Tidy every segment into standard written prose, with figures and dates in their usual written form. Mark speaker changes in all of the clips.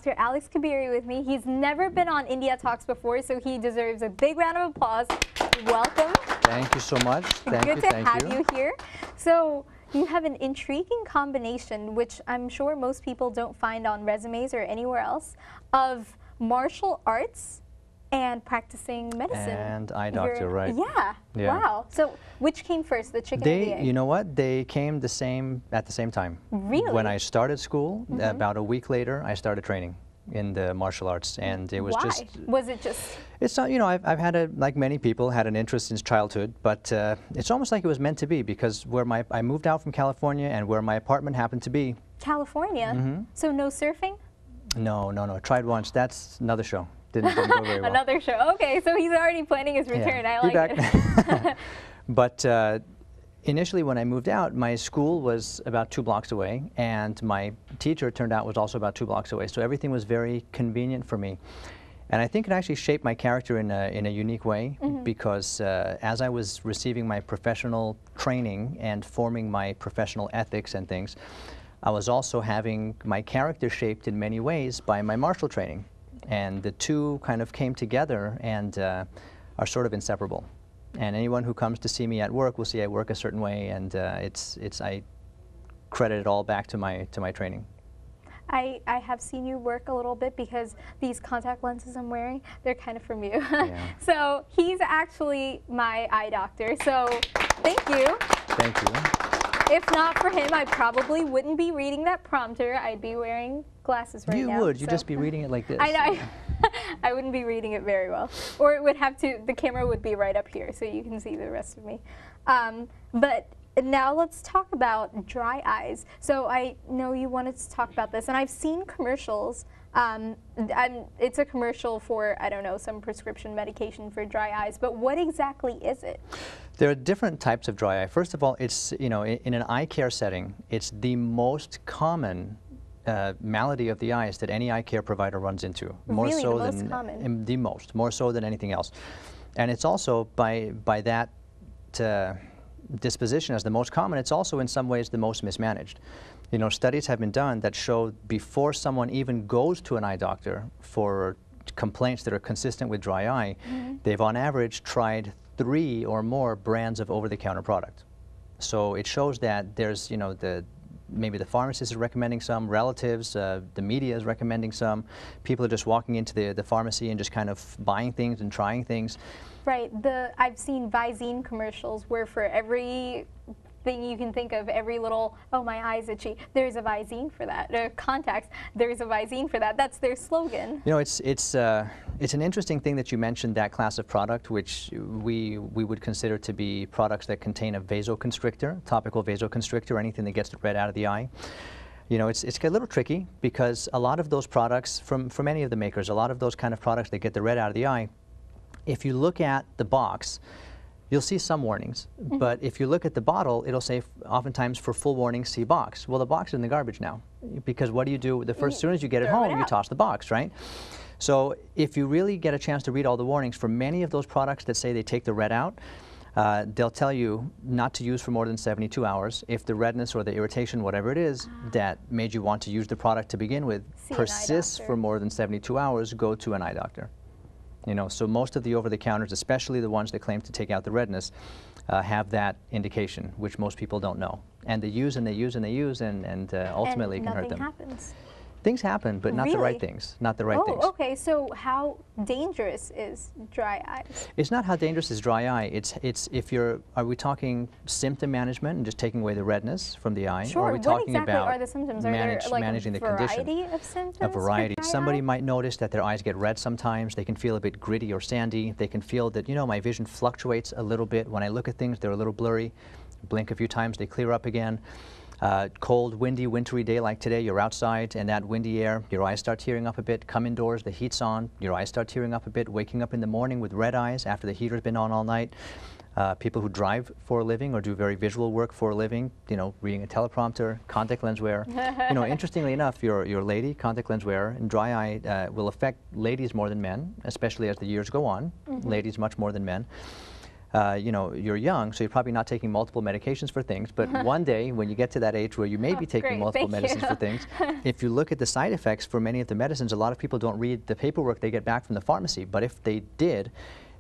Speaker 1: Dr. Alex Kabiri with me. He's never been on India Talks before, so he deserves a big round of applause. Welcome.
Speaker 2: Thank you so much.
Speaker 1: Good to have you here. So you have an intriguing combination, which I'm sure most people don't find on resumes or anywhere else, of martial arts and practicing medicine.
Speaker 2: And eye doctor, right?
Speaker 1: Yeah. Wow. So which came first, the chicken or the egg?
Speaker 2: You know what? They came at the same time.
Speaker 1: Really?
Speaker 2: When I started school, about a week later, I started training in the martial arts, and it was just.
Speaker 1: Was it just?
Speaker 2: It's not. You know, I've had like many people, had an interest since childhood, but it's almost like it was meant to be, because I moved out from California, and where my apartment happened to be.
Speaker 1: California. So no surfing?
Speaker 2: No. Tried once. That's another show. Didn't go very well.
Speaker 1: Another show. Okay, so he's already planning his return.
Speaker 2: Yeah.
Speaker 1: I like it.
Speaker 2: But initially, when I moved out, my school was about 2 blocks away, and my teacher turned out was also about 2 blocks away. So everything was very convenient for me. And I think it actually shaped my character in a unique way, because as I was receiving my professional training and forming my professional ethics and things, I was also having my character shaped in many ways by my martial training. And the two kind of came together and are sort of inseparable. And anyone who comes to see me at work will see I work a certain way, and I credit it all back to my training.
Speaker 1: I have seen you work a little bit, because these contact lenses I'm wearing, they're kind of from you.
Speaker 2: Yeah.
Speaker 1: So he's actually my eye doctor. So thank you.
Speaker 2: Thank you.
Speaker 1: If not for him, I probably wouldn't be reading that prompter. I'd be wearing glasses right now.
Speaker 2: You would. You'd just be reading it like this.
Speaker 1: I know. I wouldn't be reading it very well. Or it would have to, the camera would be right up here, so you can see the rest of me. But now let's talk about dry eyes. So I know you wanted to talk about this, and I've seen commercials. It's a commercial for, I don't know, some prescription medication for dry eyes, but what exactly is it?
Speaker 2: There are different types of dry eye. First of all, it's, you know, in an eye care setting, it's the most common malady of the eyes that any eye care provider runs into. More so than the most, more so than anything else. And it's also by that disposition as the most common, it's also in some ways the most mismanaged. You know, studies have been done that show before someone even goes to an eye doctor for complaints that are consistent with dry eye, they've on average tried 3 or more brands of over-the-counter product. So it shows that there's, you know, maybe the pharmacist is recommending some, relatives, the media is recommending some, people are just walking into the pharmacy and just kind of buying things and trying things.
Speaker 1: Right. I've seen Visine commercials where for every thing you can think of, every little, oh, my eye's itchy, there's a Visine for that. Contacts, there's a Visine for that. That's their slogan. You know,
Speaker 2: it's an interesting thing that you mentioned that class of product, which we would consider to be products that contain a vasoconstrictor, topical vasoconstrictor, anything that gets the red out of the eye. You know, it's a little tricky, because a lot of those products, from any of the makers, a lot of those kind of products that get the red out of the eye, if you look at the box, you'll see some warnings, but if you look at the bottle, it'll say oftentimes for full warnings, see box. Well, the box is in the garbage now, because what do? As soon as you get it home, you toss the box, right? So if you really get a chance to read all the warnings, for many of those products that say they take the red out, they'll tell you not to use for more than 72 hours. If the redness or the irritation, whatever it is, that made you want to use the product to begin with, persists for more than 72 hours, go to an eye doctor. You know, so most of the over-the-counters, especially the ones that claim to take out the redness, have that indication, which most people don't know. And they use and they use and they use, and ultimately it can hurt them.
Speaker 1: Nothing happens.
Speaker 2: Things happen, but not the right things. Not the right things.
Speaker 1: Oh, okay. So how dangerous is dry eyes? It's
Speaker 2: not how dangerous is dry eye. It's if you're. Are we talking symptom management and just taking away the redness from the eye?
Speaker 1: Sure.
Speaker 2: Or are we talking
Speaker 1: what exactly
Speaker 2: about
Speaker 1: are the symptoms? Are there like
Speaker 2: managing
Speaker 1: a
Speaker 2: the condition?
Speaker 1: variety of symptoms?
Speaker 2: A variety.
Speaker 1: For dry
Speaker 2: Somebody
Speaker 1: eye?
Speaker 2: might notice that their eyes get red sometimes. They can feel a bit gritty or sandy. They can feel that, you know, my vision fluctuates a little bit. When I look at things, they're a little blurry. Blink a few times, they clear up again. Cold, windy, wintry day like today, you're outside, and that windy air, your eyes start tearing up a bit. Come indoors, the heat's on, your eyes start tearing up a bit. Waking up in the morning with red eyes after the heater's been on all night. People who drive for a living or do very visual work for a living, you know, reading a teleprompter, contact lens wearer. You know, interestingly enough, your lady, contact lens wearer, and dry eye will affect ladies more than men, especially as the years go on. Ladies much more than men. you know, you're young, so you're probably not taking multiple medications for things, but one day when you get to that age where you may be taking
Speaker 1: great,
Speaker 2: multiple
Speaker 1: thank
Speaker 2: medicines
Speaker 1: you.
Speaker 2: for things, if you look at the side effects for many of the medicines, a lot of people don't read the paperwork they get back from the pharmacy, but if they did,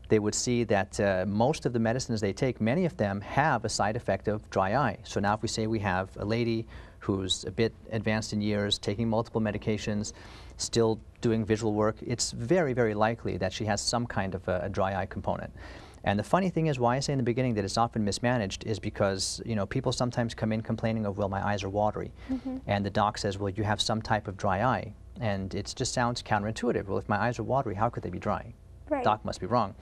Speaker 2: they would see that most of the medicines they take, many of them have a side effect of dry eye. So now if we say we have a lady who's a bit advanced in years, taking multiple medications, still doing visual work, it's very, very likely that she has some kind of a dry eye component. And the funny thing is, why I say in the beginning that it's often mismanaged is because, you know, people sometimes come in complaining of, well, my eyes are watery. And the doc says, well, you have some type of dry eye. And it just sounds counterintuitive. Well, if my eyes are watery, how could they be dry?
Speaker 1: Right.
Speaker 2: Doc must be wrong.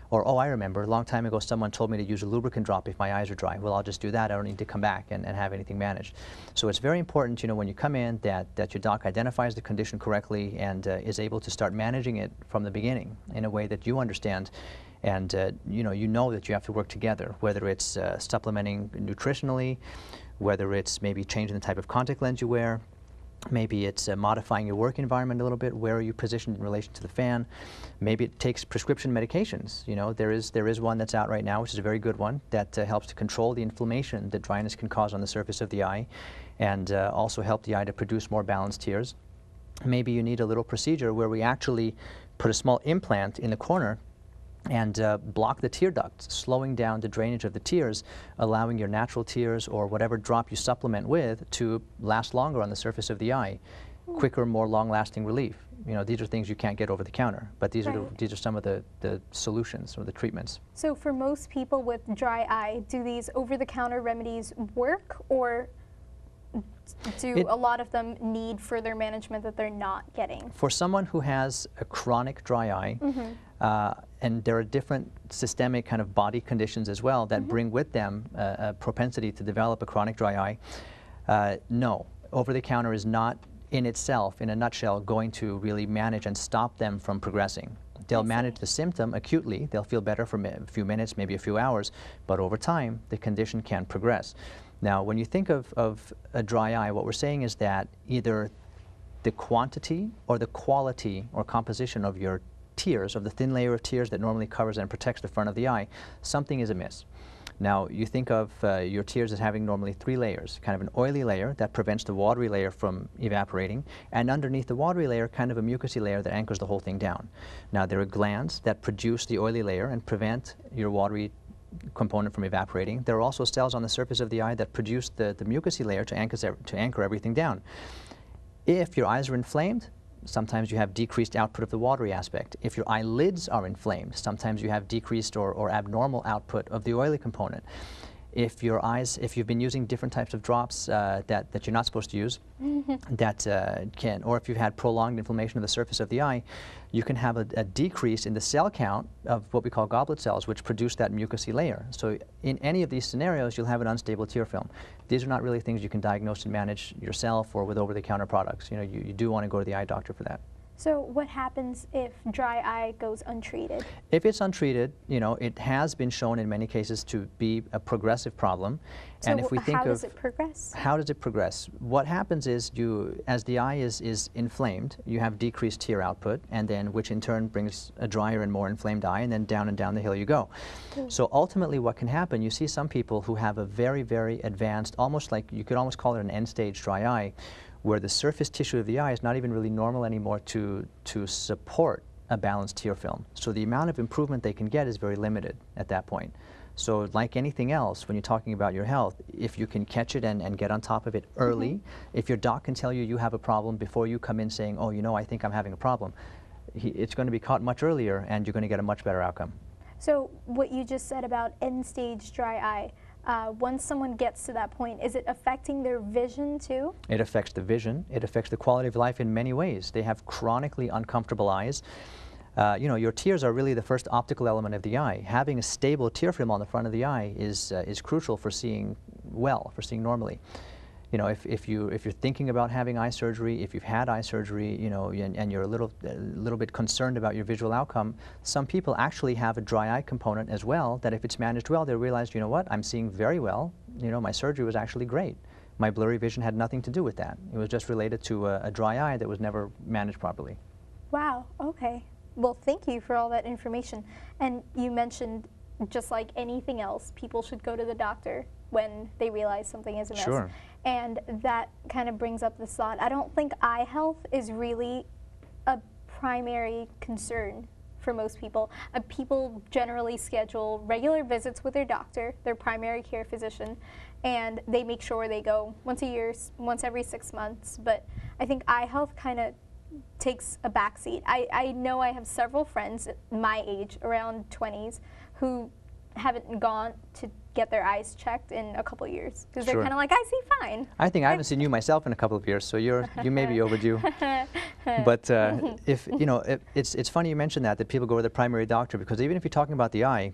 Speaker 2: Or, oh, I remember a long time ago someone told me to use a lubricant drop if my eyes are dry. Well, I'll just do that. I don't need to come back and have anything managed. So it's very important, you know, when you come in that your doc identifies the condition correctly and is able to start managing it from the beginning in a way that you understand. And you know that you have to work together, whether it's supplementing nutritionally, whether it's maybe changing the type of contact lens you wear, maybe it's modifying your work environment a little bit. Where are you positioned in relation to the fan? Maybe it takes prescription medications. You know, there is one that's out right now, which is a very good one, that helps to control the inflammation that dryness can cause on the surface of the eye, and also help the eye to produce more balanced tears. Maybe you need a little procedure where we actually put a small implant in the corner and block the tear ducts, slowing down the drainage of the tears, allowing your natural tears or whatever drop you supplement with to last longer on the surface of the eye. Quicker, more long-lasting relief. You know, these are things you can't get over the counter, but these are these are some of the solutions or the treatments.
Speaker 1: So for most people with dry eye, do these over-the-counter remedies work, or do a lot of them need further management that they're not getting?
Speaker 2: For someone who has a chronic dry eye, and there are different systemic kind of body conditions as well that bring with them a propensity to develop a chronic dry eye, no, over-the-counter is not in itself, in a nutshell, going to really manage and stop them from progressing. They'll manage the symptom acutely, they'll feel better for a few minutes, maybe a few hours, but over time the condition can progress. Now, when you think of a dry eye, what we're saying is that either the quantity or the quality or composition of your tears, of the thin layer of tears that normally covers and protects the front of the eye, something is amiss. Now, you think of your tears as having normally 3 layers, kind of an oily layer that prevents the watery layer from evaporating, and underneath the watery layer, kind of a mucousy layer that anchors the whole thing down. Now, there are glands that produce the oily layer and prevent your watery component from evaporating. There are also cells on the surface of the eye that produce the mucousy layer to anchor everything down. If your eyes are inflamed, sometimes you have decreased output of the watery aspect. If your eyelids are inflamed, sometimes you have decreased or abnormal output of the oily component. If you've been using different types of drops that you're not supposed to use, or if you've had prolonged inflammation of the surface of the eye, you can have a decrease in the cell count of what we call goblet cells, which produce that mucousy layer. So in any of these scenarios, you'll have an unstable tear film. These are not really things you can diagnose and manage yourself or with over-the-counter products. You know, you do want to go to the eye doctor for that.
Speaker 1: So what happens if dry eye goes untreated?
Speaker 2: If it's untreated, you know, it has been shown in many cases to be a progressive problem.
Speaker 1: So
Speaker 2: and if we think
Speaker 1: how does it progress?
Speaker 2: How does it progress? What happens is as the eye is inflamed, you have decreased tear output, and then which in turn brings a drier and more inflamed eye, and then down the hill you go. So ultimately what can happen, you see some people who have a very, very advanced, almost like, you could almost call it an end-stage dry eye, where the surface tissue of the eye is not even really normal anymore to support a balanced tear film. So the amount of improvement they can get is very limited at that point. So like anything else, when you're talking about your health, if you can catch it and get on top of it early, if your doc can tell you you have a problem before you come in saying, oh, you know, I think I'm having a problem, it's going to be caught much earlier and you're going to get a much better outcome.
Speaker 1: So what you just said about end-stage dry eye, once someone gets to that point, is it affecting their vision too? It
Speaker 2: affects the vision. It affects the quality of life in many ways. They have chronically uncomfortable eyes. You know, your tears are really the first optical element of the eye. Having a stable tear film on the front of the eye is crucial for seeing well, for seeing normally. You know, if you're thinking about having eye surgery, if you've had eye surgery, you know, and you're a little bit concerned about your visual outcome, some people actually have a dry eye component as well, that if it's managed well, they realize, you know what, I'm seeing very well. You know, my surgery was actually great. My blurry vision had nothing to do with that. It was just related to a dry eye that was never managed properly.
Speaker 1: Wow, okay. Well, thank you for all that information. And you mentioned just like anything else, people should go to the doctor when they realize something is amiss.
Speaker 2: Sure.
Speaker 1: And that kind of brings up this thought. I don't think eye health is really a primary concern for most people. People generally schedule regular visits with their doctor, their primary care physician, and they make sure they go once a year, once every 6 months. But I think eye health kind of takes a backseat. I know I have several friends my age, around 20s, who haven't gone to get their eyes checked in a couple years because they're
Speaker 2: Sure.
Speaker 1: kind of like, I see fine.
Speaker 2: I think I haven't seen you myself in a couple of years, so you may be overdue. But if you know, it's funny you mentioned that people go to their primary doctor, because even if you're talking about the eye,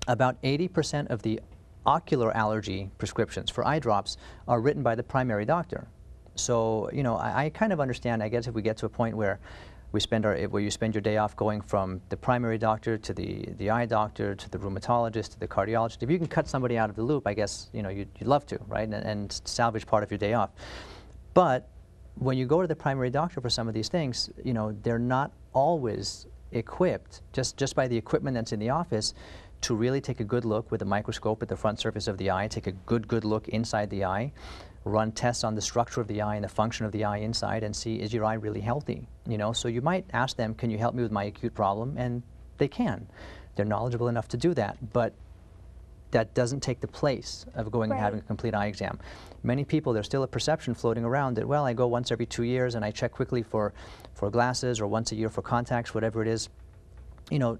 Speaker 2: about 80% of the ocular allergy prescriptions for eye drops are written by the primary doctor. So you know, I kind of understand. I guess if we get to a point where where you spend your day off going from the primary doctor to the eye doctor to the rheumatologist to the cardiologist, if you can cut somebody out of the loop, I guess you know you'd love to, right? And salvage part of your day off. But when you go to the primary doctor for some of these things, you know, they're not always equipped just by the equipment that's in the office to really take a good look with a microscope at the front surface of the eye, take a good look inside the eye, run tests on the structure of the eye and the function of the eye inside, and see, is your eye really healthy? You know, so you might ask them, can you help me with my acute problem? And they can. They're knowledgeable enough to do that, but that doesn't take the place of going and having a complete eye exam. Many people, there's still a perception floating around that, well, I go once every 2 years and I check quickly for glasses, or once a year for contacts, whatever it is. You know,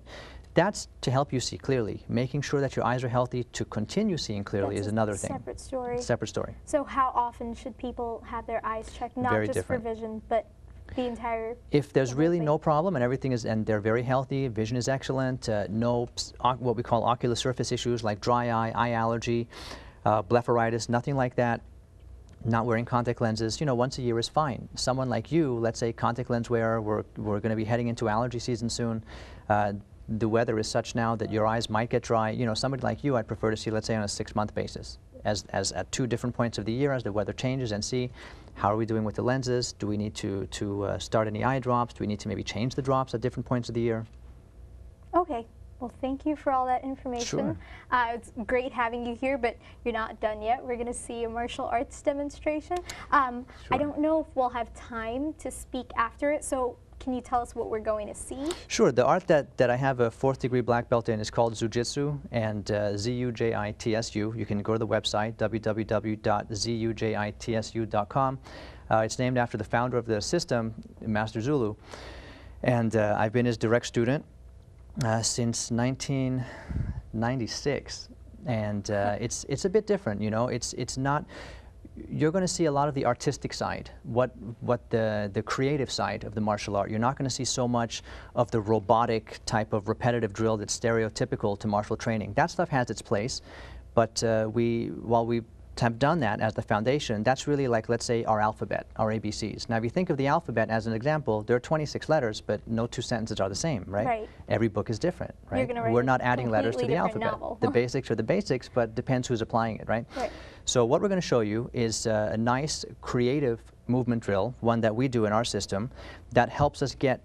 Speaker 2: that's to help you see clearly. Making sure that your eyes are healthy to continue seeing clearly is another thing.
Speaker 1: Separate story.
Speaker 2: Separate story.
Speaker 1: So how often should people have their eyes checked? Not
Speaker 2: Very
Speaker 1: just
Speaker 2: different.
Speaker 1: for vision, but the entire...
Speaker 2: If there's
Speaker 1: the
Speaker 2: really
Speaker 1: whole
Speaker 2: no
Speaker 1: thing?
Speaker 2: problem and everything is, and they're very healthy, vision is excellent, no what we call ocular surface issues like dry eye allergy, blepharitis, nothing like that, not wearing contact lenses, you know, once a year is fine. Someone like you, let's say contact lens wearer, we're going to be heading into allergy season soon. The weather is such now that your eyes might get dry. You know, somebody like you, I'd prefer to see, let's say, on a 6-month basis, as at 2 different points of the year as the weather changes, and see how are we doing with the lenses. Do we need to start any eye drops? Do we need to maybe change the drops at different points of the year?
Speaker 1: Okay. Well, thank you for all that information.
Speaker 2: Sure.
Speaker 1: It's great having you here, but you're not done yet. We're going to see a martial arts demonstration. I don't know if we'll have time to speak after it, so can you tell us what we're going to see?
Speaker 2: Sure. The art that I have a 4th degree black belt in is called Zujitsu, and Z-U-J-I-T-S-U. You can go to the website, www.zujitsu.com. It's named after the founder of the system, Master Zulu. And I've been his direct student since 1996. And it's a bit different, you know. It's not... You're going to see a lot of the artistic side, what the creative side of the martial art. You're not going to see so much of the robotic type of repetitive drill that's stereotypical to martial training. That stuff has its place, but while we have done that as the foundation, that's really like, let's say, our alphabet, our ABCs. Now, if you think of the alphabet as an example, there are 26 letters, but no 2 sentences are the same, right?
Speaker 1: Right.
Speaker 2: Every book is different, right?
Speaker 1: You're gonna write
Speaker 2: We're
Speaker 1: a
Speaker 2: not adding letters to the
Speaker 1: completely different
Speaker 2: alphabet.
Speaker 1: novel.
Speaker 2: The basics are the basics, but depends who's applying it, right?
Speaker 1: Right.
Speaker 2: So what we're going to show you is a nice creative movement drill, one that we do in our system, that helps us get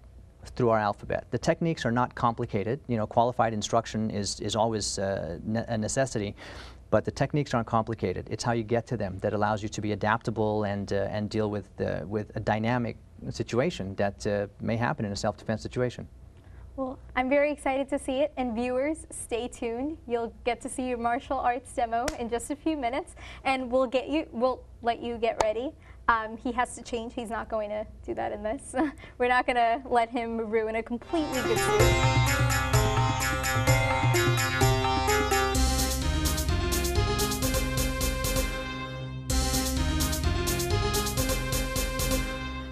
Speaker 2: through our alphabet. The techniques are not complicated. You know, qualified instruction is always a necessity, but the techniques aren't complicated. It's how you get to them that allows you to be adaptable and deal with a dynamic situation that may happen in a self-defense situation.
Speaker 1: Well, I'm very excited to see it, and viewers, stay tuned. You'll get to see your martial arts demo in just a few minutes, and we'll let you get ready. He has to change. He's not going to do that in this. We're not going to let him ruin a completely good sleep.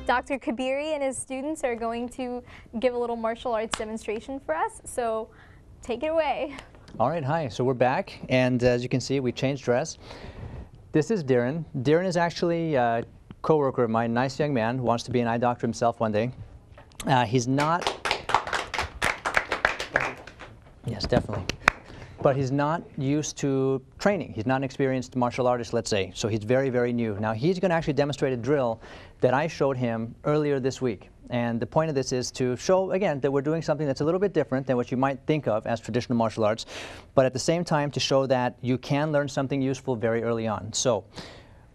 Speaker 1: Dr. Kabiri and his students are going to give a little martial arts demonstration for us, so take it away.
Speaker 2: All right, hi. So we're back, and as you can see, we changed dress. This is Darren. Darren is actually a co-worker of mine, nice young man, who wants to be an eye doctor himself one day. He's not... Yes, definitely. But he's not used to training. He's not an experienced martial artist, let's say, so he's very, very new. Now, he's going to actually demonstrate a drill that I showed him earlier this week. And the point of this is to show, again, that we're doing something that's a little bit different than what you might think of as traditional martial arts, but at the same time to show that you can learn something useful very early on. So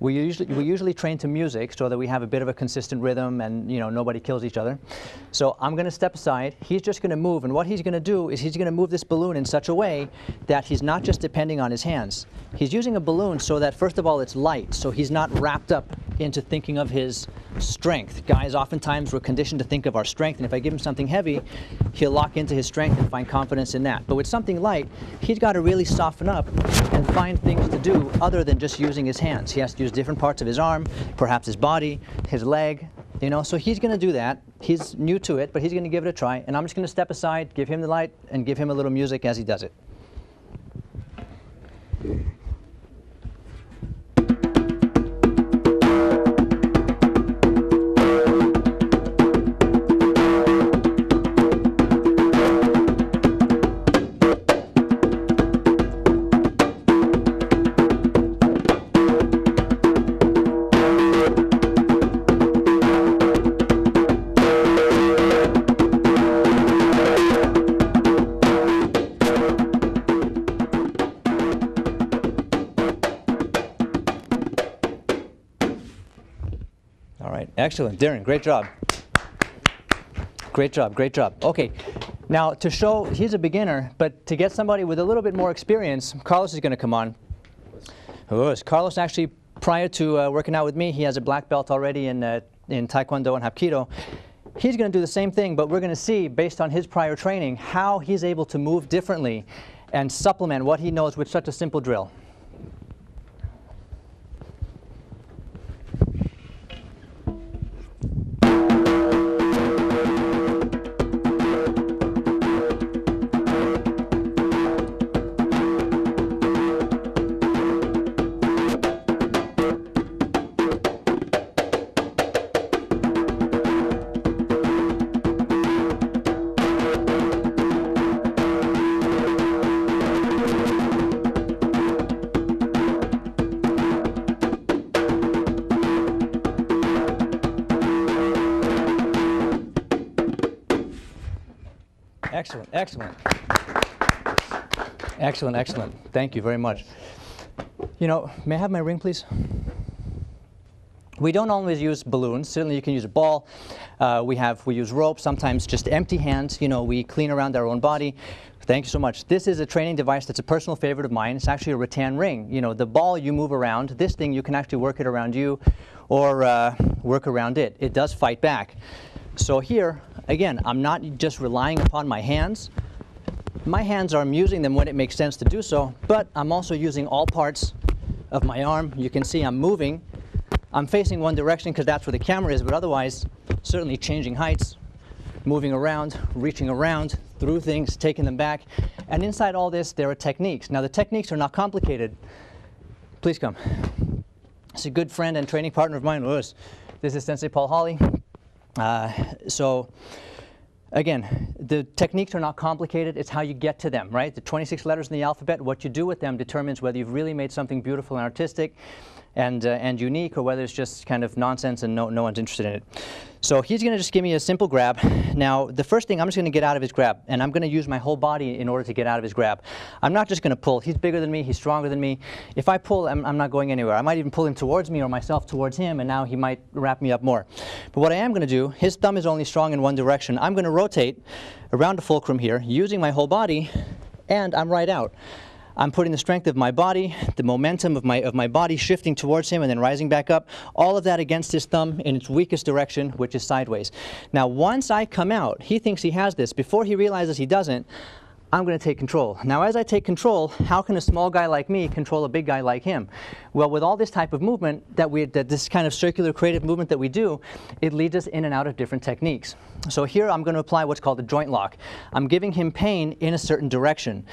Speaker 2: we usually train to music so that we have a bit of a consistent rhythm and, you know, nobody kills each other. So I'm going to step aside. He's just going to move, and what he's going to do is he's going to move this balloon in such a way that he's not just depending on his hands. He's using a balloon so that, first of all, it's light, so he's not wrapped up into thinking of his strength. Guys, oftentimes we're conditioned to think of our strength, and if I give him something heavy, he'll lock into his strength and find confidence in that. But with something light, he's got to really soften up and find things to do other than just using his hands. He has to use different parts of his arm, perhaps his body, his leg, you know, so he's going to do that. He's new to it, but he's going to give it a try, and I'm just going to step aside, give him the light, and give him a little music as he does it. Excellent, Darren, great job. Great job, great job. Okay, now to show, he's a beginner, but to get somebody with a little bit more experience, Carlos is going to come on. Carlos actually, prior to working out with me, he has a black belt already in Taekwondo and Hapkido. He's going to do the same thing, but we're going to see, based on his prior training, how he's able to move differently and supplement what he knows with such a simple drill. Excellent, excellent. Excellent, excellent. Thank you very much. You know, may I have my ring, please? We don't always use balloons. Certainly you can use a ball. We use rope, sometimes just empty hands. You know, we clean around our own body. Thank you so much. This is a training device that's a personal favorite of mine. It's actually a rattan ring. You know, the ball you move around. This thing, you can actually work it around you or work around it. It does fight back. So here, again, I'm not just relying upon my hands. My hands I'm using them when it makes sense to do so, but I'm also using all parts of my arm. You can see I'm moving. I'm facing one direction because that's where the camera is, but otherwise, certainly changing heights, moving around, reaching around, through things, taking them back. And inside all this, there are techniques. Now, the techniques are not complicated. Please come. It's a good friend and training partner of mine, Lewis. This is Sensei Paul Hawley. So again, the techniques are not complicated. It's how you get to them, right? The 26 letters in the alphabet, what you do with them determines whether you've really made something beautiful and artistic and unique, or whether it's just kind of nonsense and no one's interested in it. So he's going to just give me a simple grab. Now, the first thing, I'm just going to get out of his grab, and I'm going to use my whole body in order to get out of his grab. I'm not just going to pull. He's bigger than me. He's stronger than me. If I pull, I'm not going anywhere. I might even pull him towards me or myself towards him, and now he might wrap me up more. But what I am going to do, his thumb is only strong in one direction. I'm going to rotate around the fulcrum here, using my whole body, and I'm right out. I'm putting the strength of my body, the momentum of my body shifting towards him and then rising back up, all of that against his thumb in its weakest direction, which is sideways. Now, once I come out, he thinks he has this. Before he realizes he doesn't, I'm going to take control. Now, as I take control, how can a small guy like me control a big guy like him? Well, with all this type of movement, this kind of circular creative movement that we do, it leads us in and out of different techniques. So here I'm going to apply what's called a joint lock. I'm giving him pain in a certain direction.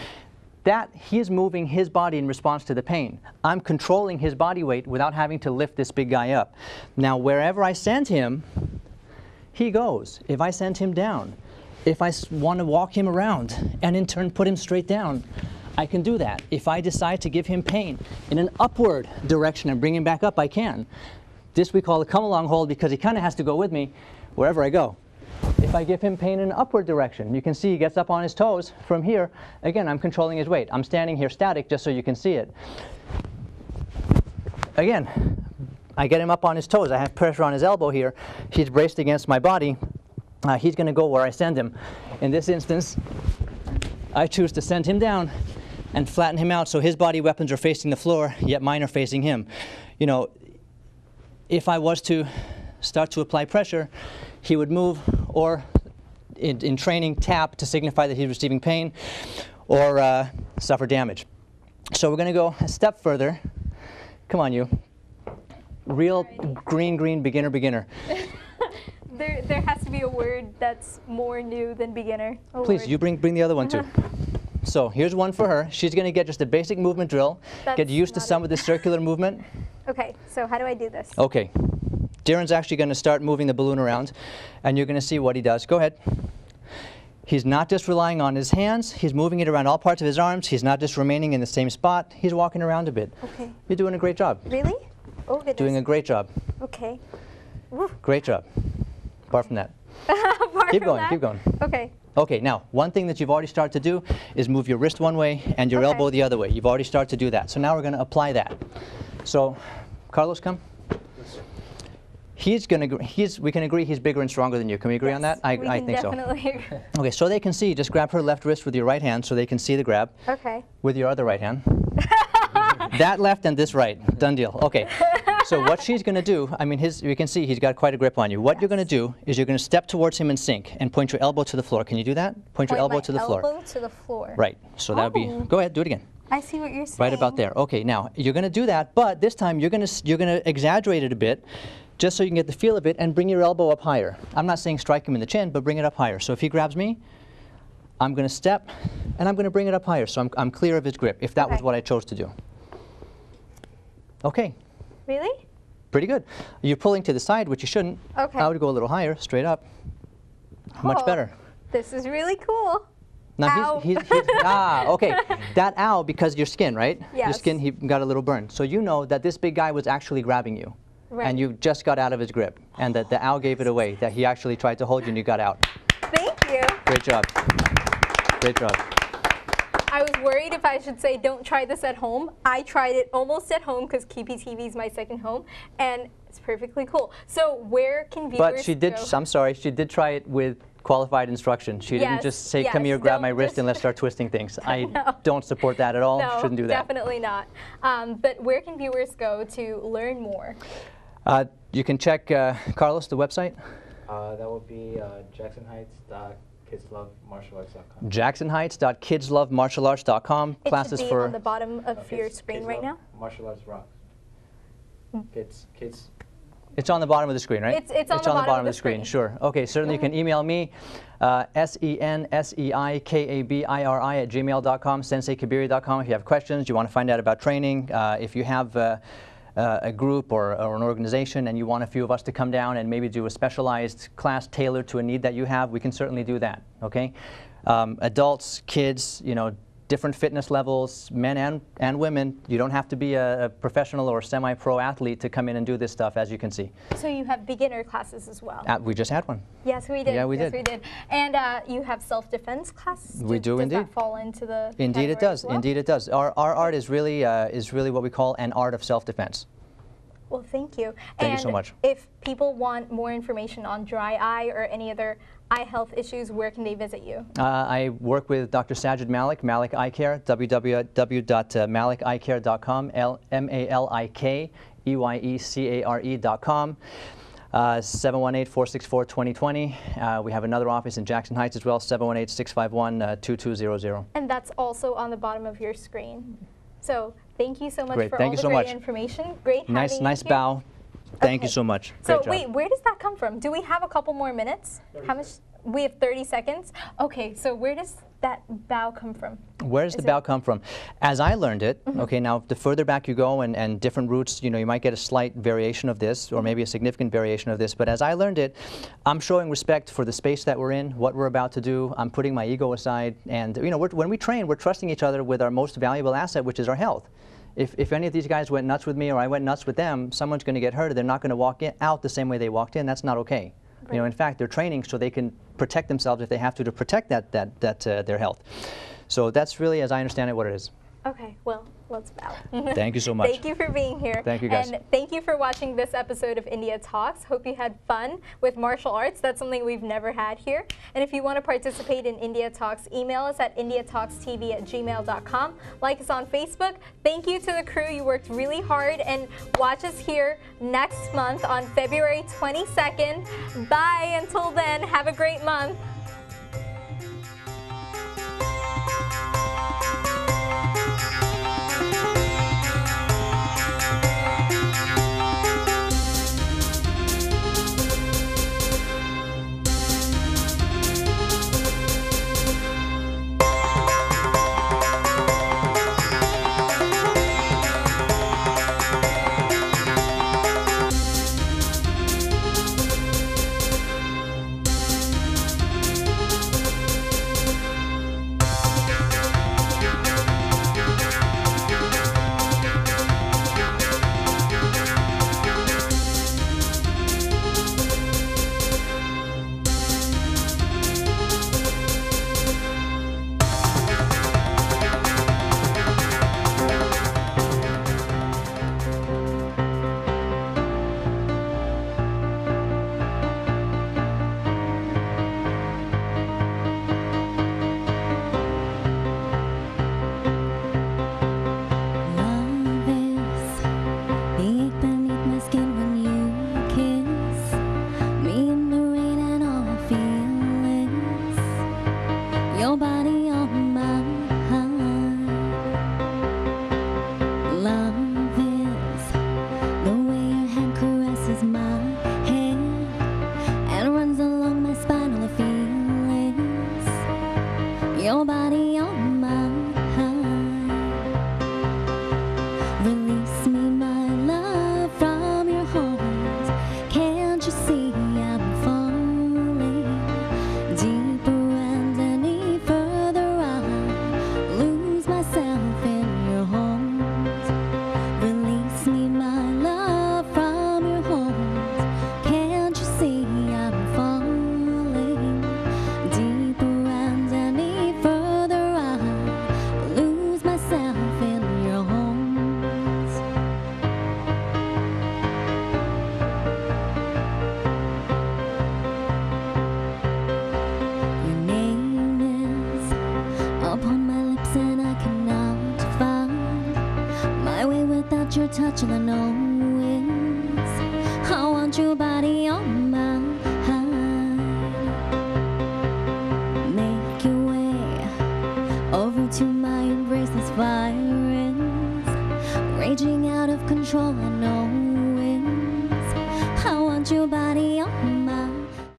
Speaker 2: That he is moving his body in response to the pain. I'm controlling his body weight without having to lift this big guy up. Now, wherever I send him, he goes. If I send him down, if I want to walk him around and in turn put him straight down, I can do that. If I decide to give him pain in an upward direction and bring him back up, I can. This we call a come along hold because he kind of has to go with me wherever I go. If I give him pain in an upward direction, you can see he gets up on his toes. From here, again, I'm controlling his weight. I'm standing here static just so you can see it. Again, I get him up on his toes. I have pressure on his elbow here. He's braced against my body. He's going to go where I send him. In this instance, I choose to send him down and flatten him out so his body weapons are facing the floor, yet mine are facing him. You know, if I was to start to apply pressure, he would move, or in training, tap to signify that he's receiving pain, or suffer damage. So we're going to go a step further. Come on, you. Real green, beginner.
Speaker 1: There has to be a word that's more new than beginner.
Speaker 2: Please, you bring the other one too. So here's one for her. She's going to get just a basic movement drill. Get used to some of the circular movement.
Speaker 1: Okay, so how do I do this?
Speaker 2: Okay. Darren's actually going to start moving the balloon around, and you're going to see what he does. Go ahead. He's not just relying on his hands. He's moving it around all parts of his arms. He's not just remaining in the same spot. He's walking around a bit.
Speaker 1: Okay.
Speaker 2: You're doing a great job.
Speaker 1: Really? Oh, goodness.
Speaker 2: Doing a great job.
Speaker 1: Okay.
Speaker 2: Great job. Apart from that. Keep going.
Speaker 1: Okay.
Speaker 2: Okay, now, one thing that you've already started to do is move your wrist one way and your elbow the other way. You've already started to do that. So now we're going to apply that. So, Carlos, come. We can agree he's bigger and stronger than you. Can we agree on that? I think so.
Speaker 1: Definitely agree.
Speaker 2: Okay, so they can see, just grab her left wrist with your right hand so they can see the grab.
Speaker 1: Okay.
Speaker 2: With your other right hand. That left and this right. Done deal. Okay. So what she's going to do, I mean, you can see he's got quite a grip on you. What you're going to do is you're going to step towards him and sink and point your elbow to the floor. Can you do that? Point your elbow to the floor.
Speaker 1: Elbow to the floor.
Speaker 2: Right. So that would be, go ahead, do it again.
Speaker 1: I see what you're saying.
Speaker 2: Right about there. Okay, now you're going to do that, but this time you're going to exaggerate it a bit just so you can get the feel of it and bring your elbow up higher. I'm not saying strike him in the chin, but bring it up higher. So if he grabs me, I'm going to step and I'm going to bring it up higher so I'm clear of his grip, if that was what I chose to do. Okay.
Speaker 1: Really?
Speaker 2: Pretty good. You're pulling to the side, which you shouldn't.
Speaker 1: Okay.
Speaker 2: I would go a little higher, straight up. Much better.
Speaker 1: This is really cool.
Speaker 2: Now he's okay. That ow, because your skin, right?
Speaker 1: Yes.
Speaker 2: Your skin, he got a little burn. So you know that this big guy was actually grabbing you.
Speaker 1: Right.
Speaker 2: And you just got out of his grip. And that the ow gave it away, that he actually tried to hold you and you got out.
Speaker 1: Thank you.
Speaker 2: Great job. Great job.
Speaker 1: I was worried if I should say don't try this at home. I tried it almost at home because KPTV is my second home, and it's perfectly cool. So where can viewers
Speaker 2: But she did, I'm sorry, she did try it with qualified instruction. She didn't just say, come here, grab my wrist, and let's start twisting things. I don't support that at all.
Speaker 1: No,
Speaker 2: shouldn't do that.
Speaker 1: Definitely not. But where can viewers go to learn more?
Speaker 2: You can check, Carlos, the website.
Speaker 3: That would be jacksonheights.kidslovemartialarts.com.
Speaker 2: jacksonheights.kidslovemartialarts.com.
Speaker 1: Classes should be on the bottom of your screen right now.
Speaker 3: Martial arts rocks. Kids.
Speaker 2: It's on the bottom of the screen, right?
Speaker 1: It's on the bottom of the screen.
Speaker 2: Sure. Okay, certainly you can email me, senseikabiri@gmail.com, senseikabiri.com if you have questions, you want to find out about training, if you have a group or an organization and you want a few of us to come down and maybe do a specialized class tailored to a need that you have, we can certainly do that, okay? Adults, kids, you know, different fitness levels, men and women. You don't have to be a professional or semi-pro athlete to come in and do this stuff, as you can see.
Speaker 1: So you have beginner classes as well?
Speaker 2: We just had one.
Speaker 1: Yes, we did.
Speaker 2: Yeah, we did.
Speaker 1: Yes, we did. And you have self-defense classes?
Speaker 2: We do indeed.
Speaker 1: Does that fall into the
Speaker 2: Indeed it does.
Speaker 1: well?
Speaker 2: Indeed it does. Our art is really what we call an art of self-defense.
Speaker 1: Well, thank you.
Speaker 2: Thank you so much.
Speaker 1: If people want more information on dry eye or any other eye health issues, where can they visit you?
Speaker 2: I work with Dr. Sajid Malik, Malik Eye Care, www.malikeyecare.com, MALIKEYECARE.com. 718-464-2020. We have another office in Jackson Heights as well, 718-651-2200.
Speaker 1: And that's also on the bottom of your screen. So thank you so much for
Speaker 2: Thank
Speaker 1: all
Speaker 2: you
Speaker 1: the
Speaker 2: so
Speaker 1: great
Speaker 2: much.
Speaker 1: information. Great having you
Speaker 2: Nice
Speaker 1: here.
Speaker 2: bow. Thank you
Speaker 1: Okay.
Speaker 2: so much.
Speaker 1: So
Speaker 2: Great job.
Speaker 1: wait, where does that come from? Do we have a couple more minutes? How much? We have 30 seconds. Okay, so where does that bow come from?
Speaker 2: Where does the bow come from? As I learned it, okay, now the further back you go and different routes, you know, you might get a slight variation of this or maybe a significant variation of this, but as I learned it, I'm showing respect for the space that we're in, what we're about to do. I'm putting my ego aside, and you know, when we train, we're trusting each other with our most valuable asset, which is our health. If any of these guys went nuts with me or I went nuts with them, someone's going to get hurt. They're not going to walk out the same way they walked in. That's not okay. You know, in fact, they're training so they can protect themselves if they have to protect their health. So that's really, as I understand it, what it is.
Speaker 1: Okay, well, let's bow.
Speaker 2: Thank you so much.
Speaker 1: Thank you for being here.
Speaker 2: Thank you, guys.
Speaker 1: And thank you for watching this episode of India Talks. Hope you had fun with martial arts. That's something we've never had here. And if you want to participate in India Talks, email us at indiatalkstv@gmail.com. Like us on Facebook. Thank you to the crew. You worked really hard. And watch us here next month on February 22nd. Bye. Until then, have a great month.
Speaker 4: Your body on my mind. Release me, my love, from your hold. Can't you see I'm falling deeper, and any further I'll lose myself in your hold. Release me, my love, from your hold. Can't you see I'm falling deeper, and any further I'll lose myself in your arms. Your name is upon my lips, and I cannot find my way without your touch, and I know it's I want your body on my make your way over to my embrace. This fire is raging out of control. I know it's I want your body on